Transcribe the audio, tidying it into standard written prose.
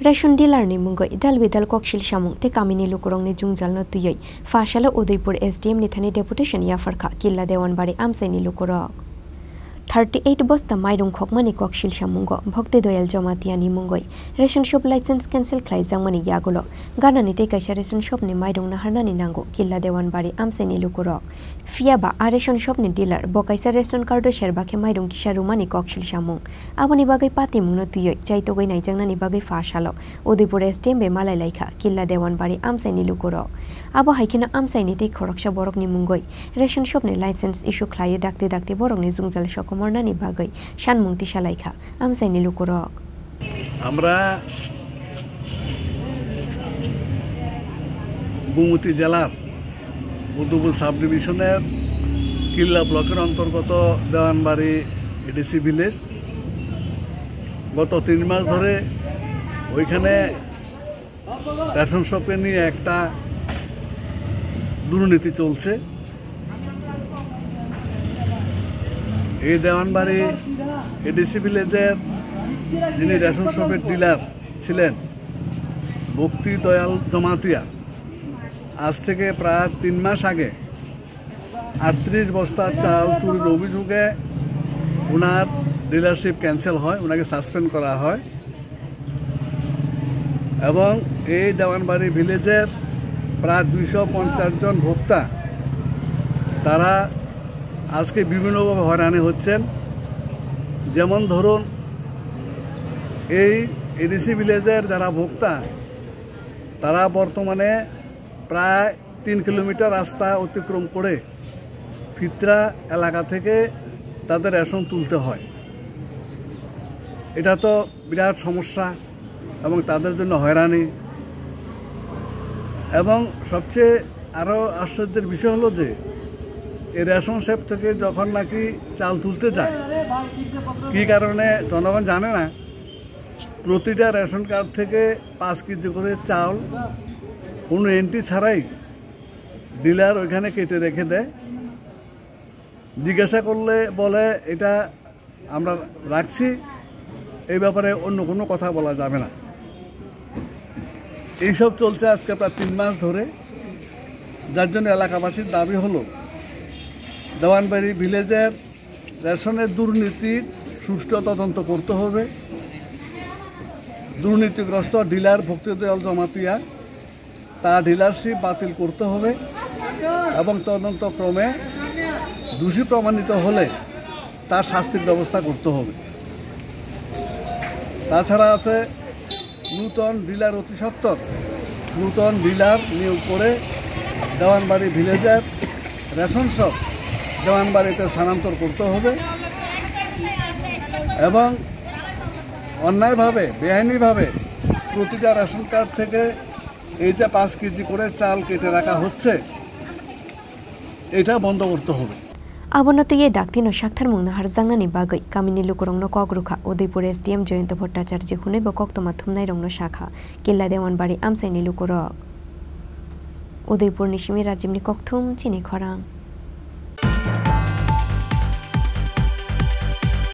Ration dealer ni munggo idal bidal kokshil shamung te kamini lukurong ni jungjal no tuyoi fashala Udaipur SDM ni thani deputation ya farkha killa dewanbari amsai ni lukurok 38 বস্তা মাইরং খকমানি ককশিল সামুঙ্গ ভক্তি দয়াল জমাতিয়ানি মুঙ্গই ration shop license cancel খাইজাংমানি ইয়াগুলো গানানিতে কাইসা ration শপনি মাইরং নাহারনানি নাঙ্গো কিল্লা দেওয়ানবাড়ি আমসাইনি লুকুরক ফিয়াবা আর রেশন শপনি ডিলার বকাইসা রেশন কার্ড শেরবাখে মাইরং কিসারুমানি ককশিল সামুং আবনি বাগৈ পাতি মুংনো তুইয় চাইতগৈ নাইজাংনানি বাগৈ ফাশালো উদয়পুর এসডিএম বে মালাই লাইখা কিল্লা দেওয়ানবাড়ি আমসাইনি লুকুরক আবো হাইখিনা আমসাইনিতে খরকসা বরকনি মুঙ্গই রেশন শপনি লাইসেন্স ইস্যু খাইয়ে ডাকতে ডাকতে বরকনি জুংজাল সকম মর্নানি বাগৈ শানমুংতি শালাইখা আমসাইনি লুকুরক আমরা বুমুতি জেলার উদয়পুর সাব ডিভিশনের কিল্লা ব্লকের অন্তর্গত দেওয়ানবাড়ি এডিসি ভিলেজ গত 3 মাস ধরে ওইখানে রেশন শপে নিয়ে একটা দুর্নীতি চলছে। এই দেওয়ানবাড়ি এডিসি ভিলেজের যিনি রেশন শপের ডিলার ছিলেন ভক্তি দয়াল জমাতিয়া আজ থেকে প্রায় 3 মাস আগে 38 বস্তা চাল চুরির অভিযোগে ওনার ডিলারশিপ ক্যান্সেল হয়, ওনাকে সাসপেন্ড করা হয় এবং এই দেওয়ানবাড়ি ভিলেজের প্রায় 250 জন ভোক্তা তারা আজকে বিভিন্নভাবে হয়রানি হচ্ছেন। যেমন ধরুন এই এডিসি ভিলেজের যারা ভোক্তা তারা বর্তমানে প্রায় 3 কিলোমিটার রাস্তা অতিক্রম করে ফিত্রা এলাকা থেকে তাদের রেশন তুলতে হয়। এটা তো বিরাট সমস্যা এবং তাদের জন্য হয়রানি। এবং সবচেয়ে আরও আশ্চর্যের বিষয় হলো যে এই রেশন শপ থেকে যখন নাকি চাল তুলতে যায় কী কারণে জনগণ জানে না, প্রতিটা রেশন কার্ড থেকে 5 কেজি করে চাল কোনো এন্ট্রি ছাড়াই ডিলার ওইখানে কেটে রেখে দেয়। জিজ্ঞাসা করলে বলে এটা আমরা রাখছি, এই ব্যাপারে অন্য কোনো কথা বলা যাবে না। এইসব চলছে আজকে প্রায় 3 মাস ধরে, যার জন্য এলাকাবাসীর দাবি হলো দেওয়ানবাড়ি ভিলেজের রেশনের দুর্নীতির সুষ্ঠু তদন্ত করতে হবে। দুর্নীতিগ্রস্ত ডিলার ভক্তি দয়াল জমাতিয়া তার ডিলারশিপ বাতিল করতে হবে এবং তদন্তক্রমে দোষী প্রমাণিত হলে তার শাস্তির ব্যবস্থা করতে হবে। তাছাড়া আছে নূতন ডিলার অতি সত্বর নূতন ডিলার নিয়োগ করে দেওয়ানবাড়ি ভিলেজের রেশন শপ দেওয়ানবাড়িতে স্থানান্তর করতে হবে এবং অন্যায়ভাবে বেআইনিভাবে প্রতিটা রেশন কার্ড থেকে এই যে 5 কেজি করে চাল কেটে রাখা হচ্ছে এটা বন্ধ করতে হবে। আবনতে ইয়ে ডাক্তিনো শাক্তার মুংনা হারজাংনানি বাগৈ কামিনি লুকুরংনো কগরুখা উদয়পুর এসডিএম জয়ন্ত ভট্টাচার্য হুনেব কক্তমা থুমনাই রংনো শাখা কিল্লা দেওয়ানবাড়ি আমসাইনি লুকুরক উদয়পুর নিশিমি রাজ্যমনি ককথুম চিনি খরাং।